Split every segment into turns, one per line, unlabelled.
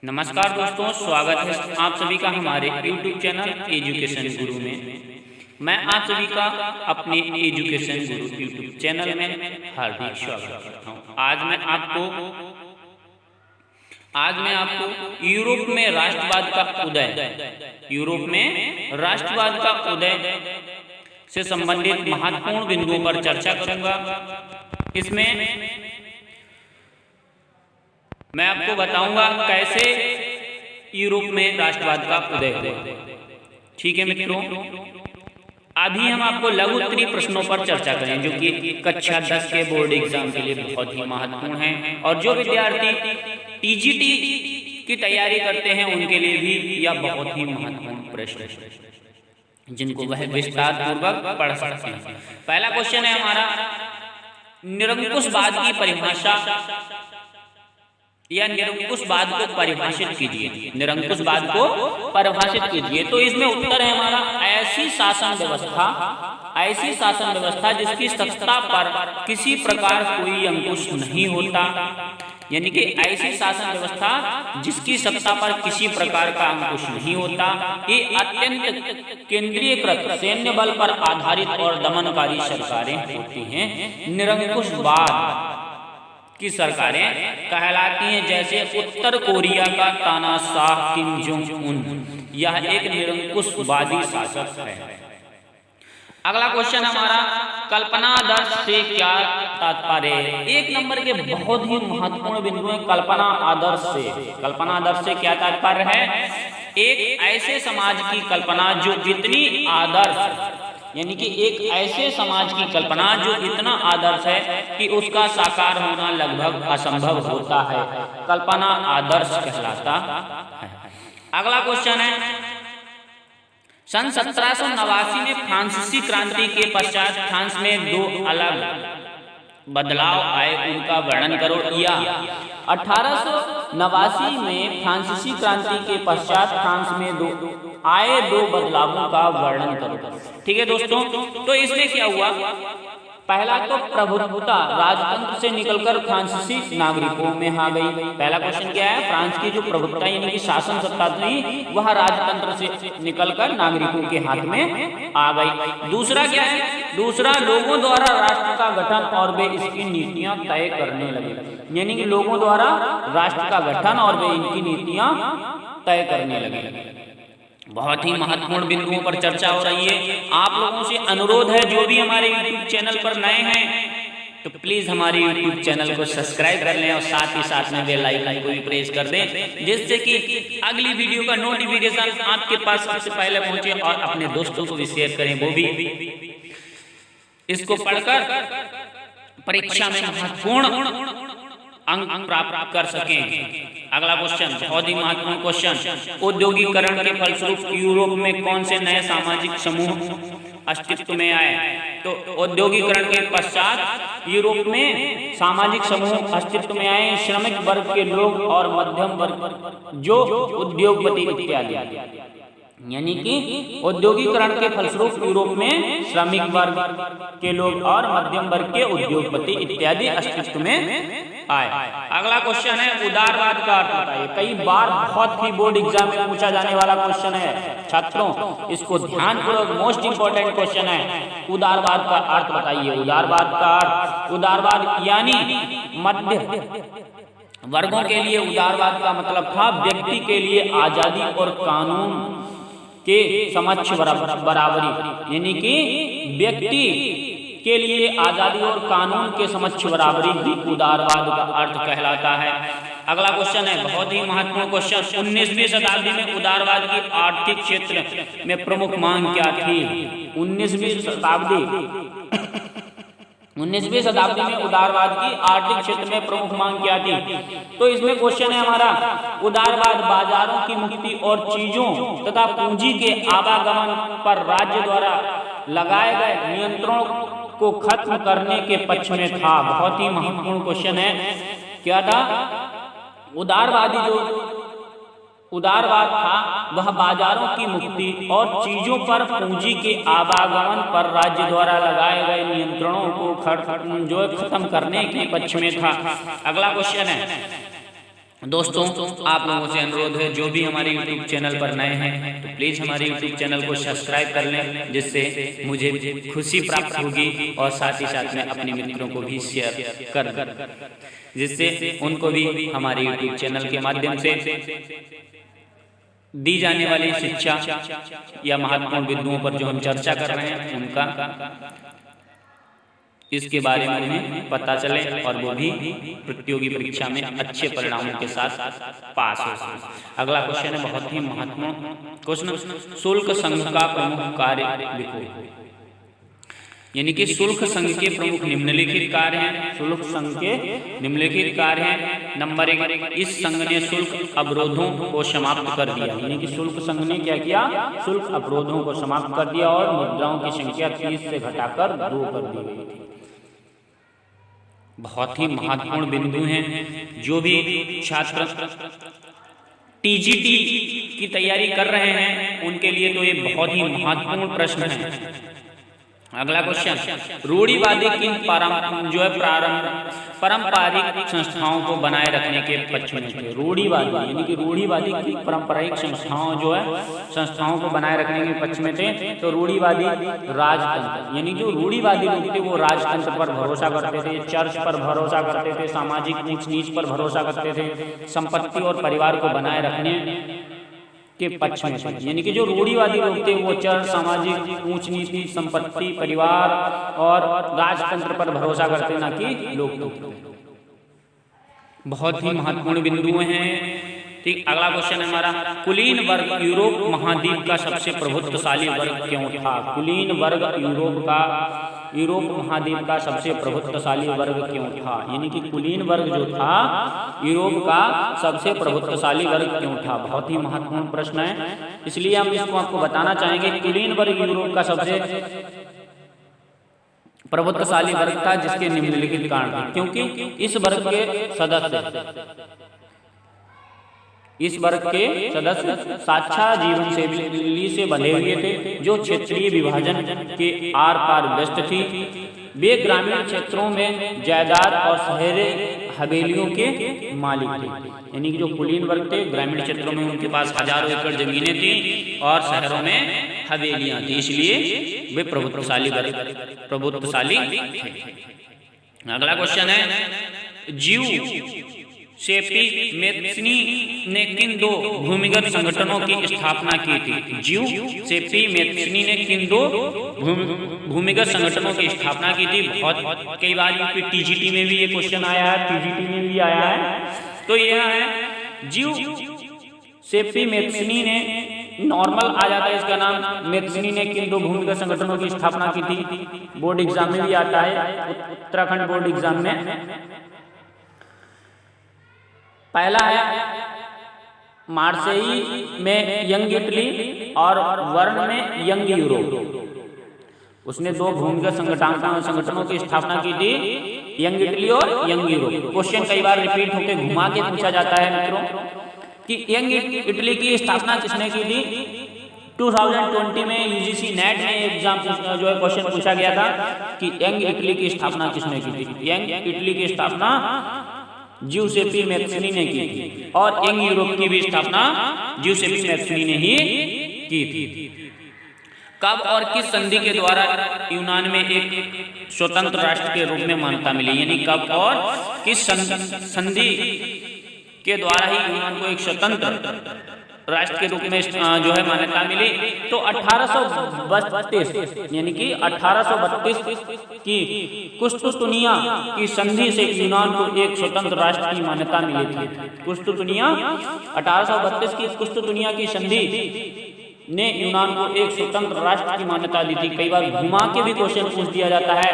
नमस्कार दोस्तों, स्वागत है आप सभी का हमारे YouTube चैनल एजुकेशन गुरु में। मैं आप सभी का अपने एजुकेशन गुरु YouTube चैनल में हार्दिक स्वागत करता हूं। आज मैं आपको यूरोप में राष्ट्रवाद का उदय से संबंधित महत्वपूर्ण बिंदुओं पर चर्चा करूंगा। इसमें मैं आपको बताऊंगा कैसे यूरोप में राष्ट्रवाद का उदय हुआ। ठीक है मित्रों, अभी हम आपको लघु उत्तरीय प्रश्नों पर चर्चा करें जो कि कक्षा 10 के बोर्ड एग्जाम के लिए बहुत ही महत्वपूर्ण हैं और जो विद्यार्थी टीजीटी की तैयारी करते हैं उनके लिए भी यह बहुत ही महत्वपूर्ण प्रश्न है जिनको वह विस्तार पूर्वक पढ़ सकते हैं। पहला क्वेश्चन है हमारा, निरंकुशवाद की परिभाषा या निरंकुशवाद को परिभाषित कीजिए। निरंकुशवाद को परिभाषित कीजिए। तो इसमें उत्तर है हमारा, ऐसी शासन व्यवस्था जिसकी सत्ता पर किसी प्रकार कोई अंकुश नहीं होता, यानी कि ऐसी शासन व्यवस्था जिसकी सत्ता पर किसी प्रकार का अंकुश नहीं होता। ये अत्यंत केंद्रीयकृत सैन्य बल पर आधारित और दमनकारी सरकारें होती हैं। निरंकुशवाद की सरकारें कहलाती हैं, जैसे उत्तर कोरिया का तानाशाह किम जोंग उन, यह एक निरंकुशवादी शासक है। अगला क्वेश्चन हमारा, कल्पना आदर्श से क्या तात्पर्य है? एक नंबर के बहुत ही महत्वपूर्ण बिंदु है कल्पना आदर्श से क्या तात्पर्य है? एक ऐसे समाज की कल्पना जो जितनी आदर्श, यानी कि एक ऐसे समाज की कल्पना जो इतना आदर्श है कि उसका साकार होना लगभग असंभव होता है, कल्पना आदर्श कहलाता है। अगला क्वेश्चन है, सन 1789 में फ्रांसीसी क्रांति के पश्चात फ्रांस में दो अलग बदलाव आए, उनका वर्णन करो। या 1889 में फ्रांसीसी क्रांति के पश्चात फ्रांस में दो बदलावों का वर्णन करो। ठीक है दोस्तों, तो इसमें क्या हुआ? पहला तो प्रभुत्वता राजतंत्र से निकलकर फ्रांसीसी नागरिकों में आ गई। पहला क्वेश्चन क्या है? फ्रांस की जो प्रभुत्वता यानी कि शासन सत्ता थी वह राजतंत्र से निकलकर नागरिकों के हाथ में आ गई। दूसरा क्या है? दूसरा, लोगों द्वारा राष्ट्र का गठन और वे इसकी नीतियां तय करने लगे, यानी कि लोगों द्वारा राष्ट्र का गठन और वे इनकी नीतियां तय करने लगे। बहुत ही महत्वपूर्ण बिंदुओं पर चर्चा हो रही है। आप लोगों से अनुरोध है, जो भी हमारे YouTube चैनल पर नए हैं तो प्लीज हमारे YouTube चैनल को सब्सक्राइब कर लें और साथ में बेल आइकन को भी प्रेस कर दें, जिससे कि अगली वीडियो का नोटिफिकेशन आपके पास सबसे पहले पहुंचे। और अपने दोस्तों को भी शेयर करें, वो भी इसको पढ़कर परीक्षा में महत्वपूर्ण अंक प्राप्त कर सकें। अगला क्वेश्चन बहुत ही महत्वपूर्ण क्वेश्चन, औद्योगिकरण के फलस्वरूप यूरोप में कौन से नए सामाजिक समूह अस्तित्व में आए? तो औद्योगिकरण के पश्चात यूरोप में सामाजिक समूह अस्तित्व में आए, श्रमिक वर्ग के लोग और मध्यम वर्ग जो उद्योगपति इत्यादि, यानी कि औद्योगिकरण के फलस्वरूप यूरोप में श्रमिक वर्ग के लोग और मध्यम वर्ग के उद्योगपति इत्यादि अस्तित्व में आए। अगला क्वेश्चन है, उदारवाद का अर्थ बताइए। कई बार बहुत ही बोर्ड एग्जाम में पूछा जाने वाला क्वेश्चन है छात्रों, इसको ध्यानपूर्वक, मोस्ट इंपोर्टेंट क्वेश्चन है। उदारवाद का अर्थ बताइए। उदारवाद का अर्थ, उदारवाद यानी मध्य वर्गों के लिए उदारवाद का मतलब था व्यक्ति के लिए आजादी और कानून के समक्ष बराबरी, यानी कि व्यक्ति के लिए आजादी और कानून के समक्ष बराबरी भी उदारवाद का अर्थ कहलाता है। अगला क्वेश्चन है बहुत ही महत्वपूर्ण क्वेश्चन, 19वीं शताब्दी में उदारवाद की आर्थिक क्षेत्र में प्रमुख मांग क्या थी? 19वीं शताब्दी में उदारवाद की आर्थिक क्षेत्र में प्रमुख मांग क्या थी? तो इसमें क्वेश्चन है हमारा, उदारवाद बाजारों की मुक्ति और चीजों तथा पूंजी के आवागमन पर राज्य द्वारा लगाए गए नियंत्रणों को खत्म करने के पक्ष में था। बहुत ही महत्वपूर्ण क्वेश्चन है। क्या था? उदारवाद था वह बाजारों की मुक्ति और चीजों पर पूंजी के आवागमन पर राज्य द्वारा लगाए गए नियंत्रणों को खत्म करने के पक्ष में था। अगला क्वेश्चन है, दोस्तों आप लोगों से अनुरोध है, जो भी हमारे YouTube चैनल पर नए हैं तो प्लीज़ हमारे YouTube चैनल को सब्सक्राइब कर लें, जिससे मुझे खुशी प्राप्त होगी और साथ ही साथ में अपने मित्रों को भी शेयर कर दें, जिससे उनको भी हमारे YouTube चैनल के माध्यम से दी जाने वाली शिक्षा या महत्वपूर्ण बिंदुओं पर जो हम चर्चा कर रहे हैं उनका इसके बारे में उन्हें पता चले और वो भी प्रतियोगी परीक्षा में अच्छे परिणामों के साथ पास हो सके। अगला क्वेश्चन है बहुत ही महत्वपूर्ण क्वेश्चन, शुल्क संघ का प्रमुख कार्य लिखो। यानी कि शुल्क संघ के प्रमुख निम्नलिखित कार्य हैं। शुल्क संघ के निम्नलिखित कार्य हैं। नंबर 1, इस संघ ने शुल्क अवरोधों को समाप्त कर दिया। यानी कि शुल्क संघ ने क्या किया? शुल्क अवरोधों को समाप्त कर दिया और मुद्राओं की संख्या 30 से घटाकर 2 कर दी गई थी। बहुत ही महत्वपूर्ण बिंदु हैं। जो भी छात्र टीजीटी की तैयारी कर रहे हैं उनके लिए तो ये बहुत ही महत्वपूर्ण प्रश्न है। अगला क्वेश्चन, रूढ़िवादी किन पारंपरिक संस्थाओं को बनाए रखने के पक्ष में थे? रूढ़िवादी यानी कि रूढ़िवादी की पारंपरिक संस्थाओं जो है संस्थाओं को बनाए रखने के पक्ष में थे। तो रूढ़िवादी राजतंत्र, यानी जो रूढ़िवादी लोग थे वो राजतंत्र पर भरोसा करते थे, चर्च पर भरोसा करते थे, सामाजिक ऊंच नीच पर भरोसा करते थे, संपत्ति और परिवार को बनाए रखने के पक्ष में थे। यानी कि जो रूढ़िवादी लोग थे वो चर्च, सामाजिक ऊंच नीति, संपत्ति, परिवार और राजतंत्र पर भरोसा करते, ना कि लोकतंत्र। बहुत ही महत्वपूर्ण बिंदु हैं। ठीक, अगला क्वेश्चन है हमारा, कुलीन वर्ग यूरोप महाद्वीप का सबसे प्रभुत्वशाली वर्ग क्यों था? कुलीन वर्ग यूरोप महाद्वीप का सबसे प्रभुत्वशाली वर्ग क्यों था? यानी कि कुलीन वर्ग जो था यूरोप का सबसे प्रभुत्वशाली वर्ग क्यों था? बहुत ही महत्वपूर्ण प्रश्न है, इसलिए हम इसको आपको बताना चाहेंगे। कुलीन वर्ग यूरोप का सबसे प्रभुत्वशाली वर्ग था जिसके निम्नलिखित कारण थे। क्योंकि इस वर्ग के सदस्य साक्षात जीवन शैली से बंधे हुए थे, जो क्षेत्रीय विभाजन के आर पार व्यस्त थी। वे ग्रामीण क्षेत्रों में जायदाद और शहरी हवेलियों के मालिक थे। यानी कि जो कुलीन वर्ग थे ग्रामीण क्षेत्रों में उनके पास हजारों एकड़ जमीनें थी और शहरों में हवेलियां थी, इसलिए वे प्रभुत्वशाली थे। अगला क्वेश्चन है, जिउसेप्पी मेत्सिनी ने किन 2 भूमिगत संगठनों की स्थापना की थी? जिउसेप्पी मेत्सिनी ने किन 2 भूमिगत संगठनों की स्थापना की थी? बहुत कई बार यूपी टीजीटी में भी ये क्वेश्चन आया है, पीजीटी में भी आया है। तो यह है जिउसेप्पी मेत्सिनी ने, नॉर्मल आ जाता है इसका नाम, मेत्सिनी ने किन 2 भूमिगत संगठनों की स्थापना की थी? बोर्ड एग्जाम में भी आता है, उत्तराखंड बोर्ड एग्जाम में। पहला है मार्सेई में यंग इटली और वर्न में यंग यूरोप। उसने 2 भूमिगत संगठनों की स्थापना की थी, यंग इटली और यंग यूरोप। क्वेश्चन कई बार रिपीट होकर घुमा के पूछा जाता है मित्रों कि यंग इटली की स्थापना किसने की थी? 2020 में यूजीसी नेट में एग्जाम जो है क्वेश्चन पूछा गया था कि यंग इटली की स्थापना किसने की थी? यंग इटली की स्थापना जिउसेप्पी मेत्सिनी ने की थी और यंग यूरोप की भी स्थापना जिउसेप्पी मेत्सिनी ने ही की थी। कब और किस संधि के द्वारा यूनान में एक स्वतंत्र राष्ट्र के रूप में मान्यता मिली? यानी कब और किस संधि के द्वारा ही यूनान को एक स्वतंत्र राष्ट्र के रूप में जो है मान्यता मिली? तो 1832 यानी कि 1832 की कुस्तुतुनिया की संधि से यूनान को एक स्वतंत्र राष्ट्र की मान्यता मिली थी। कुस्तुतुनिया 1832 की कुस्तुतुनिया की संधि ने यूनान को एक स्वतंत्र राष्ट्र की मान्यता दी थी। कई बार घुमा के भी क्वेश्चन पूछ दिया जाता है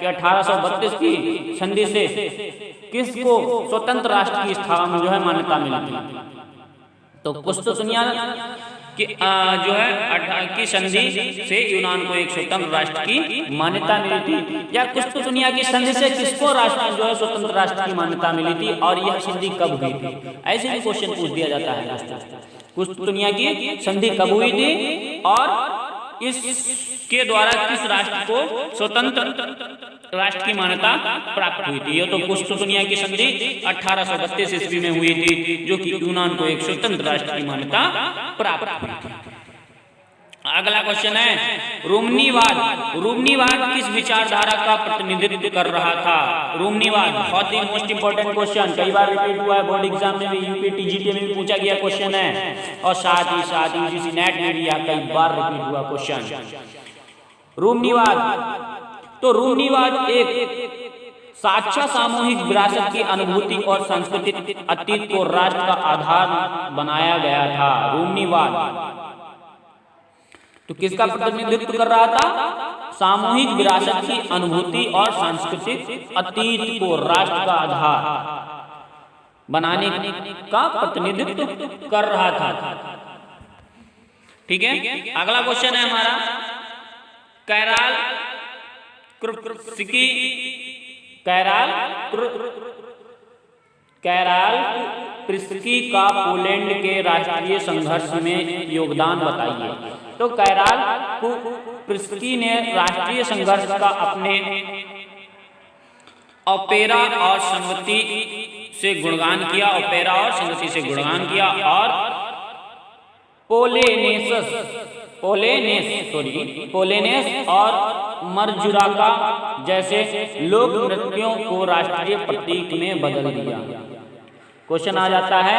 कि 1832 की संधि से किसको स्वतंत्र राष्ट्र की स्थापना जो है मान्यता मिली थी? तो कुस्तुतुनिया की जो है की संधि से यूनान को एक स्वतंत्र राष्ट्र की मान्यता मिली थी, या कुस्तुतुनिया की संधि से किसको राष्ट्र जो है स्वतंत्र राष्ट्र की मान्यता मिली थी और यह संधि कब हुई थी? ऐसे भी क्वेश्चन पूछ दिया जाता है। कुस्तुतुनिया की संधि कब हुई थी और इसके द्वारा किस राष्ट्र को स्वतंत्र राष्ट्र की मान्यता प्राप्त हुई थी? ये तो कुस्तुनिया की संधि 1832 ईस्वी में हुई थी, जो कि यूनान को एक स्वतंत्र राष्ट्र की मान्यता प्राप्त हुई थी। अगला क्वेश्चन है रूमनीवाद। रूमनीवाद किस विचारधारा का प्रतिनिधित्व कर रहा था? रूमनीवाद बहुत ही मोस्ट इंपोर्टेंट क्वेश्चन, कई बार रिपीट हुआ है, बोर्ड एग्जाम में भी, यूपी टीजीटी में भी पूछा गया क्वेश्चन है, और साथ ही यूजीसी नेट में भी यह कई बार रिपीट हुआ क्वेश्चन। रूमनीवाद, तो रूमनीवाद एक साझा सामूहिक विरासत की अनुभूति और सांस्कृतिक अतीत को राष्ट्र का आधार बनाया गया था। रूमनीवाद तो किसका प्रतिनिधित्व कर रहा था? सामूहिक विरासत की अनुभूति और सांस्कृतिक अतीत को राष्ट्र का आधार बनाने का प्रतिनिधित्व कर रहा था। ठीक है, अगला क्वेश्चन है हमारा कैराल कृपस्की। कैराल कृपस्की का पोलैंड के राष्ट्रीय संघर्ष में योगदान बताइए। तो कैराल कृपस्की ने राष्ट्रीय संघर्ष का अपने ओपेरा और संगति से गुणगान किया, ओपेरा और संगति से गुणगान किया, और पोलेनेस और मरजुराका जैसे लोक नृत्यों को राष्ट्रीय प्रतीक में बदल दिया। क्वेश्चन आ जाता है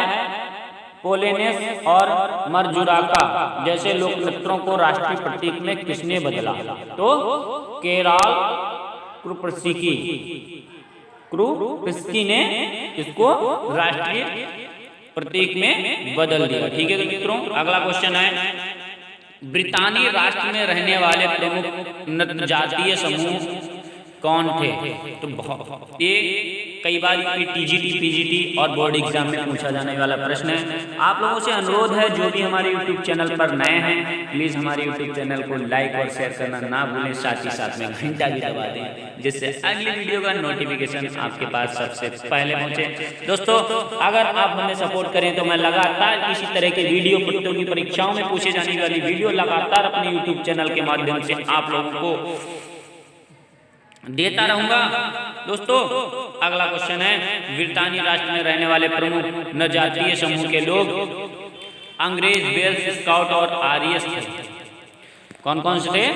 पोलेनेस और मरजुराका जैसे लोक नृत्यों को राष्ट्रीय प्रतीक में किसने बदला? तो कैराल कृपस्की ने इसको राष्ट्रीय प्रतीक में बदल दिया। ठीक है मित्रों, अगला क्वेश्चन है ब्रितानी राष्ट्र में रहने वाले प्रमुख नृत्य जातीय समूह कौन थे? तो ये कई बार टीजीटी, पीजीटी और बोर्ड एग्जाम में पूछा जाने वाला प्रश्न है। आप लोगों से अनुरोध है, जो भी हमारे यूट्यूब चैनल पर नए हैं, प्लीज हमारे यूट्यूब चैनल को लाइक और शेयर करना ना भूलें, साथ ही साथ में घंटा भी दबा दें, जिससे अगली वीडियो का नोटिफिकेशन आपके पास सबसे पहले पहुंचे। दोस्तों, अगर आप हमें सपोर्ट करें तो मैं लगातार इसी तरह के वीडियो प्रतियोगी परीक्षाओं में पूछे जाने वाली वीडियो लगातार अपने यूट्यूब चैनल के माध्यम से आप लोगों को देता रहूंगा। दोस्तों, अगला क्वेश्चन है ब्रितानी राष्ट्र में रहने वाले प्रमुख नजातीय समूह के लोग अंग्रेज, वेल्स, स्काउट और आर्यस थे। कौन कौन से थे?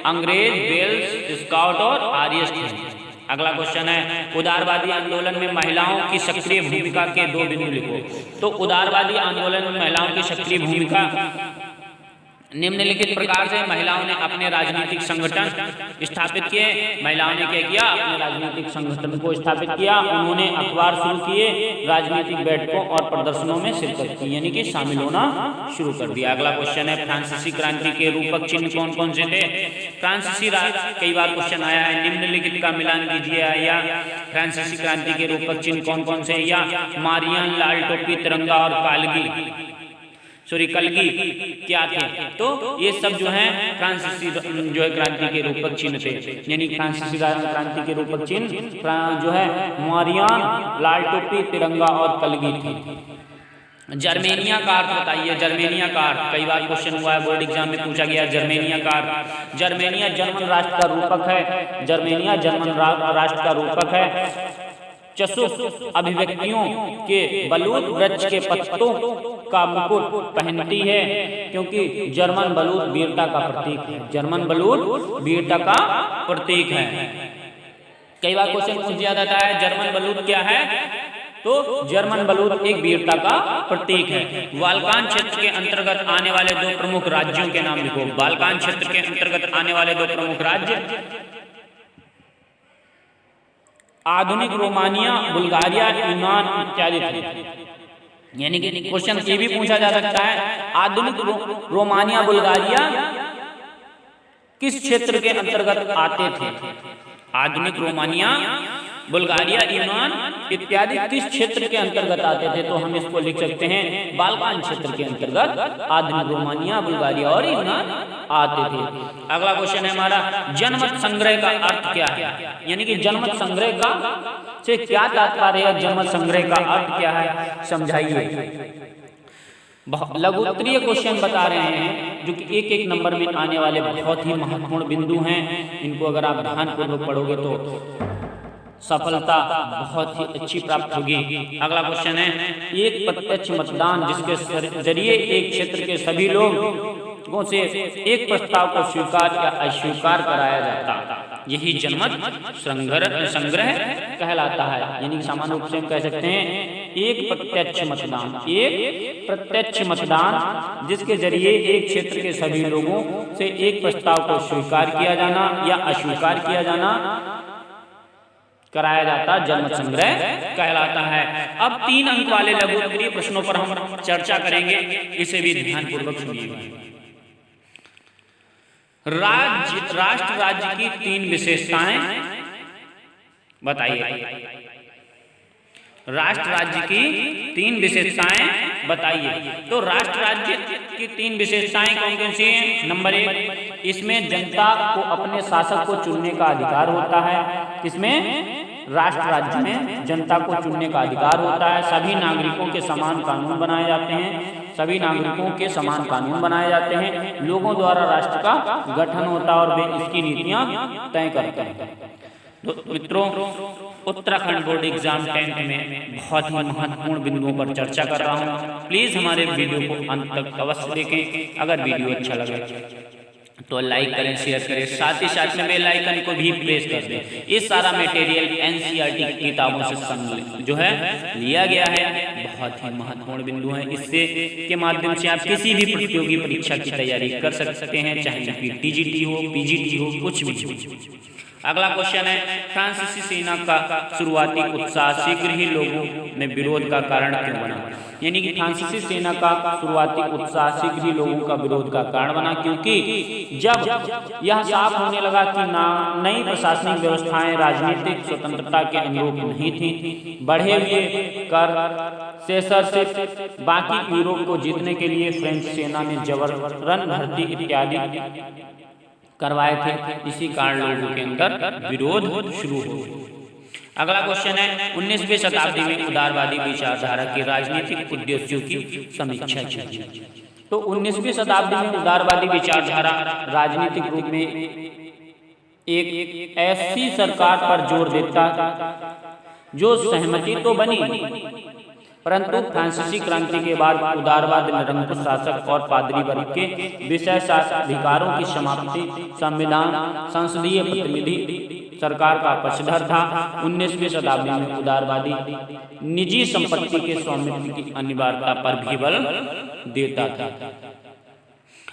अंग्रेज, वेल्स, स्काउट और आर्यस थे। अगला क्वेश्चन है उदारवादी आंदोलन में महिलाओं की सक्रिय भूमिका के 2 बिंदु लिखो। तो उदारवादी आंदोलन में महिलाओं की सक्रिय भूमिका निम्नलिखित प्रकार से महिलाओं ने अपने राजनीतिक संगठन स्थापित किए। महिलाओं ने क्या किया? अपने राजनीतिक संगठन को स्थापित किया। उन्होंने अखबार शुरू किए, राजनीतिक बैठकों और प्रदर्शनों में शिरकत की, यानी कि शामिल होना शुरू कर दिया। अगला क्वेश्चन है फ्रांसीसी क्रांति के रूपक चिन्ह कौन कौन से थे? फ्रांसीसी कई बार क्वेश्चन आया है, निम्नलिखित का मिलान कीजिए। या फ्रांसीसी क्रांति के रूपक चिन्ह कौन कौन से? या मारियान, लाल टोपी, तिरंगा और कलगी क्या थे? तो ये सब जो है फ्रांसीसी जो है क्रांति के रूपक चिन्ह थे, यानी फ्रांसीसी क्रांति के रूपक चिन्ह जो है मारियान, लाल टोपी, तिरंगा और कलगी थे। जर्मेनिया का अर्थ बताइए। जर्मेनिया का अर्थ कई बार क्वेश्चन हुआ है, बोर्ड एग्जाम में पूछा गया। जर्मेनिया का अर्थ, जर्मेनिया जर्मन राष्ट्र का रूपक है। जर्मेनिया जर्मन राष्ट्र का रूपक है। चसुक अभिव्यक्तियों के बलूत वृक्ष के पत्तों का मुकुट पहनती है, क्योंकि जर्मन बलूत वीरता का प्रतीक है। जर्मन बलूत वीरता का प्रतीक है। कई बार क्वेश्चन पूछ दिया जाता है जर्मन बलूत क्या है? तो जर्मन बलूत एक वीरता का प्रतीक है। बाल्कान क्षेत्र के अंतर्गत आने वाले 2 प्रमुख राज्यों के नाम लिखो। बाल्कान क्षेत्र के अंतर्गत आने वाले 2 प्रमुख राज्य आधुनिक रोमानिया, बुल्गारिया, यूनान इत्यादि थे। यानी कि क्वेश्चन ये भी पूछा जा सकता है आधुनिक रोमानिया, बुल्गारिया किस क्षेत्र के अंतर्गत आते थे? आधुनिक रोमानिया, बुल्गारिया, यूनान इत्यादि किस क्षेत्र के अंतर्गत आते थे? तो हम इसको लिख सकते हैं बाल्कान क्षेत्र के अंतर्गत आधुनिक रोमानिया, बुल्गारिया और यूनान आते थे। अगला क्वेश्चन है हमारा जनमत संग्रह का अर्थ क्या है? यानी कि जनमत संग्रह का से क्या तात्पर्य है? जनमत संग्रह का अर्थ क्या है, समझाइए। लघु उत्तरीय क्वेश्चन बता रहे हैं जो कि एक एक नंबर में आने वाले बहुत ही महत्वपूर्ण बिंदु हैं। इनको अगर आप ध्यानपूर्वक पढ़ोगे तो सफलता बहुत ही अच्छी प्राप्त होगी। अगला क्वेश्चन है, एक प्रत्यक्ष मतदान जिसके जरिए एक क्षेत्र के सभी लोगों से एक प्रस्ताव को स्वीकार या अस्वीकार कराया जाता, यही जनमत संग्रह कहलाता है। यानी सामान्य रूप से हम कह सकते हैं एक प्रत्यक्ष मतदान जिसके जरिए एक क्षेत्र के सभी लोगों से एक प्रस्ताव को स्वीकार किया जाना या अस्वीकार किया जाना कराया जाता, जनमत संग्रह कहलाता है। अब 3 अंक वाले लघु उत्तरीय प्रश्नों पर हम चर्चा करेंगे, इसे भी ध्यानपूर्वक सुनिएगा। राष्ट्र राज्य की 3 विशेषताएं बताइए। राष्ट्र राज्य की 3 विशेषताएं बताइए। तो राष्ट्र राज्य की 3 विशेषताएं कौन कौन सी हैं? नंबर 1, इसमें जनता को अपने शासक को चुनने का अधिकार होता है। इसमें राष्ट्र राज्य में जनता को चुनने का अधिकार होता है। सभी नागरिकों के समान कानून बनाए जाते हैं। सभी नागरिकों के समान कानून बनाए जाते हैं। लोगों द्वारा राष्ट्र का गठन होता है और वे इसकी नीतियां तय करते हैं। तो मित्रों, उत्तराखंड बोर्ड एग्जाम 10th में बहुत ही महत्वपूर्ण बिंदुओं पर चर्चा कर रहा हूँ। प्लीज हमारे वीडियो को अंत तक अवश्य देखें। अगर वीडियो अच्छा लगे तो लाइक करें, शेयर करें, साथ ही साथ में बेल आइकन को भी प्रेस कर दें। ये सारा मटेरियल एनसीईआरटी की किताबों से जो है लिया गया है। बहुत ही महत्वपूर्ण बिंदु है। इससे के माध्यम से आप किसी भी प्रतियोगी परीक्षा की तैयारी कर सकते हैं, चाहे टीजीटी हो, पीजीटी हो, कुछ भी हो। अगला क्वेश्चन है, फ्रांसीसी सेना का शुरुआती उत्साह शीघ्र ही लोगों में विरोध का कारण क्यों बना? यानी कि फ्रांसीसी सेना का शुरुआती उत्साह शीघ्र ही लोगों का विरोध का कारण बना, क्योंकि जब यह साफ होने लगा कि नई प्रशासनिक व्यवस्थाएं राजनीतिक स्वतंत्रता के अनुरूप नहीं थी, बढ़े हुए कर सेसरशिप बाकी यूरोप को जीतने के लिए फ्रेंच सेना ने जबरन भर्ती इत्यादि करवाए थे, इसी कारण लोगों के अंदर विरोध शुरू हो। अगला क्वेश्चन है, 19वीं शताब्दी में उदारवादी विचारधारा के राजनीतिक उद्देश्यों की समीक्षा कीजिए। तो 19वीं शताब्दी में उदारवादी विचारधारा राजनीतिक रूप में एक ऐसी सरकार पर जोर देता जो सहमति तो बनी, परंतु फ्रांसीसी क्रांति के बाद उदारवाद निरंकुश शासक और पादरी वर्ग के विशेषाधिकारों की समाप्ति, संविधान, संसदीय प्रतिनिधि सरकार का पक्षधर था। 19वीं शताब्दी में उदारवादी निजी संपत्ति के स्वामित्व की अनिवार्यता पर भी बल देता था।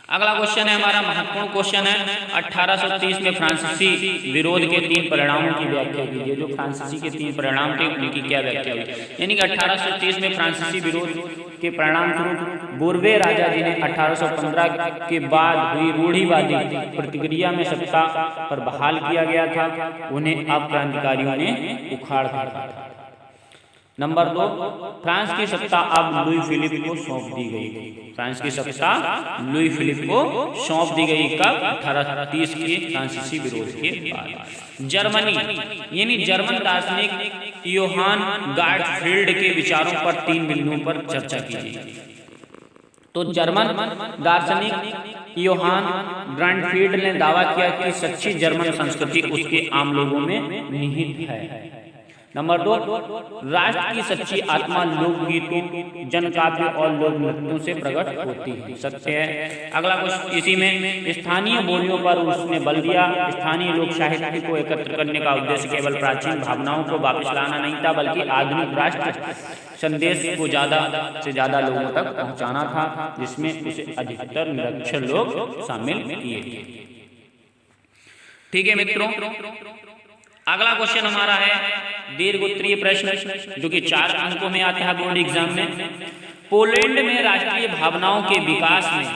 अगला क्वेश्चन है हमारा महत्वपूर्ण क्वेश्चन है, 1830 में फ्रांसीसी विरोध के 3 परिणामों की व्याख्या कीजिए। जो फ्रांसीसी के 3 परिणाम थे उनकी क्या व्याख्या हुई? यानी कि 1830 में फ्रांसीसी विरोध के परिणाम स्वरूप बोर्वे राजा जी ने 1815 के बाद हुई रूढ़िवादी प्रतिक्रिया में सत्ता पर बहाल किया गया था, उन्हें अब क्रांतिकारियों ने उखाड़ दिया था। नंबर 2, फ्रांस की सत्ता अब लुई फिलिप को सौंप दी गई। फ्रांस की सत्ता लुई फिलिप को सौंप दी गई कब? 1830 के फ्रांसीसी विरोध के बाद। जर्मनी यानी जर्मन दार्शनिक योहान गार्टफील्ड के विचारों पर 3 बिंदुओं पर चर्चा कीजिए। तो जर्मन दार्शनिक योहान गार्टफील्ड ने दावा किया कि सच्ची जर्मन संस्कृति उसके आम लोगों में निहित है। नंबर 2, राष्ट्र की सच्ची आत्मा लोकगीतों, जनकाव्य और लोक नृत्यों से प्रकट होती है। सत्य है। अगला कुछ इसी में स्थानीय बोलियों पर उसने बल दिया। स्थानीय लोक साहित्य को एकत्र करने का उद्देश्य केवल प्राचीन भावनाओं को वापस लाना नहीं था, बल्कि आधुनिक राष्ट्र संदेश को ज्यादा से ज्यादा लोगों तक पहुंचाना था, जिसमें उसे अधिकतर निरक्षर लोग शामिल किए थे। ठीक है मित्रों, अगला क्वेश्चन हमारा है दीर्घ उत्तरीय प्रश्न जो कि 4 अंकों में आता है बोर्ड एग्जाम में। पोलैंड में राष्ट्रीय भावनाओं के विकास में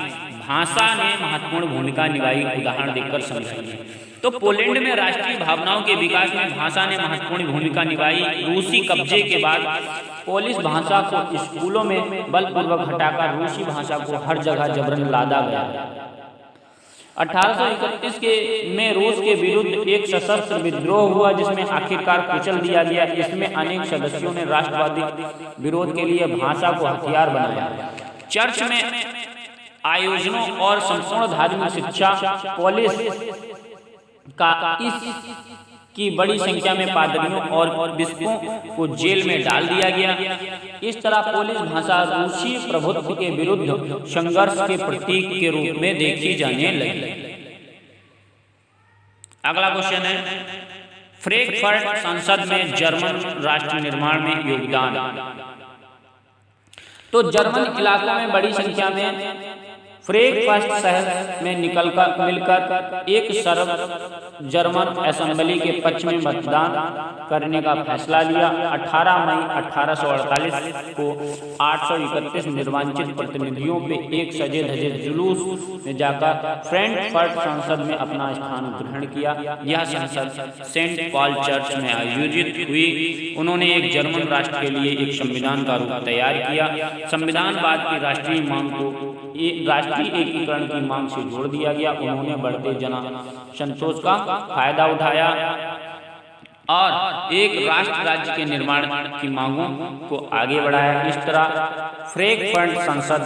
भाषा ने महत्वपूर्ण भूमिका निभाई, उदाहरण देकर समझाइए। तो पोलैंड में राष्ट्रीय भावनाओं के विकास में भाषा ने महत्वपूर्ण भूमिका निभाई। रूसी कब्जे के बाद पोलिश भाषा को स्कूलों में बलपूर्वक हटाकर रूसी भाषा को हर जगह जबरन लादा गया। 1831 में रूस के विरुद्ध एक सशस्त्र विद्रोह हुआ, जिसमें आखिरकार कुचल दिया गया। इसमें अनेक सदस्यों ने राष्ट्रवादी विरोध के लिए भाषा को हथियार बनाया। चर्च में आयोजनों और संपूर्ण धार्मिक शिक्षा पोलिस का की बड़ी संख्या में पादरियों और बिशपों को जेल में डाल दिया गया। इस तरह पोलिश भाषा रूसी प्रभुत्व के विरुद्ध संघर्ष के प्रतीक के रूप में देखी जाने लगी। अगला क्वेश्चन है, फ्रैंकफर्ट संसद में जर्मन राष्ट्र निर्माण में योगदान। तो जर्मन इलाकों में बड़ी संख्या में फ्रैंकफर्ट शहर में मिलकर एक सर्व जर्मन असेंबली के पक्ष में मतदान करने का फैसला लिया। 18 मई 1848 को 831 निर्वाचित प्रतिनिधियों पे एक सजे धजे जुलूस में जाकर फ्रैंकफर्ट संसद में अपना स्थान ग्रहण किया। यह संसद सेंट पॉल चर्च में आयोजित हुई। उन्होंने एक जर्मन राष्ट्र के लिए एक संविधान का रूप तैयार किया। संविधानवाद की राष्ट्रीय मांग को राष्ट्रीय एकीकरण की मांग से जोड़ दिया गया। उन्होंने बढ़ते जन संतोष का फायदा उठाया और एक राष्ट्र राज्य के निर्माण की मांगों को आगे बढ़ाया। इस तरह फ्रैंकफर्ट संसद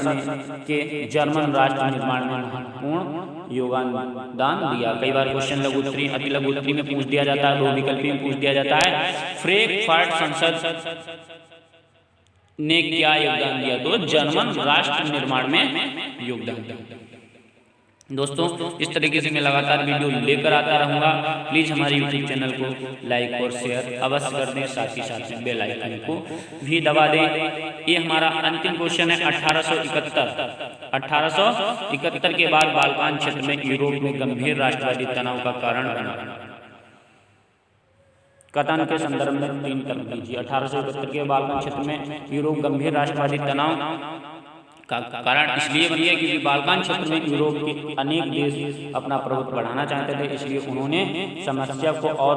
के जर्मन राष्ट्र निर्माण में महत्वपूर्ण योगदान दिया। कई बार क्वेश्चन लघु उत्तरी अति लघु उत्तरी में पूछ दिया जाता है, बहुविकल्पी में पूछ दिया जाता है। फ्रैंकफर्ट संसद ने क्या योगदान दिया? तो जर्मन राष्ट्र निर्माण में योगदान दिया। दोस्तों, इस तरीके से मैं लगातार वीडियो लेकर आता रहूंगा। प्लीज हमारे यूट्यूब चैनल को लाइक और शेयर अवश्य कर दें, साथ ही साथ में बेल आइकन को भी दबा दें। ये हमारा अंतिम क्वेश्चन है। 1871 के बाद बाल्कान क्षेत्र में यूरोप में गंभीर राष्ट्रवादी तनाव का कारण बना। कथन के संदर्भ में 3 टर्म दीजिए। 1871 के बाल्कान क्षेत्र में यूरोप गंभीर राष्ट्रवादी तनाव का कारण इसलिए बन गया क्योंकि बाल्कान क्षेत्र में यूरोप के अनेक देश अपना प्रभुत्व बढ़ाना चाहते थे, इसलिए उन्होंने समस्या को और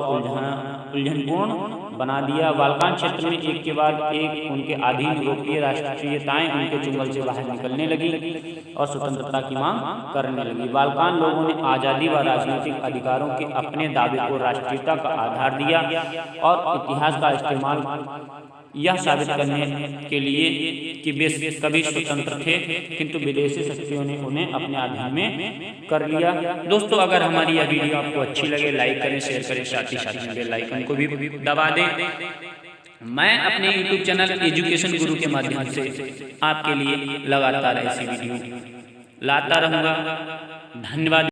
उलझनपूर्ण बना दिया। बाल्कान क्षेत्र में एक के बाद एक उनके अधीन यूरोपीय राष्ट्रीयताएं उनके चुंगल से बाहर निकलने लगी और स्वतंत्रता की मांग करने लगी। बाल्कान लोगों ने आज़ादी व राजनीतिक अधिकारों के अपने दावे को राष्ट्रीयता का आधार दिया और इतिहास का इस्तेमाल यह साबित करने के लिए कि वे कभी स्वतंत्र थे, किंतु विदेशी शक्तियों ने उन्हें अपने अधीन में कर लिया। दोस्तों, अगर हमारी यह वीडियो आपको अच्छी लगे लाइक करें, शेयर करें, साथ ही साथ बेल आइकन को भी दबा दें। मैं अपने YouTube चैनल एजुकेशन गुरु के माध्यम से आपके लिए लगातार ऐसी वीडियो लाता रहूंगा। धन्यवाद।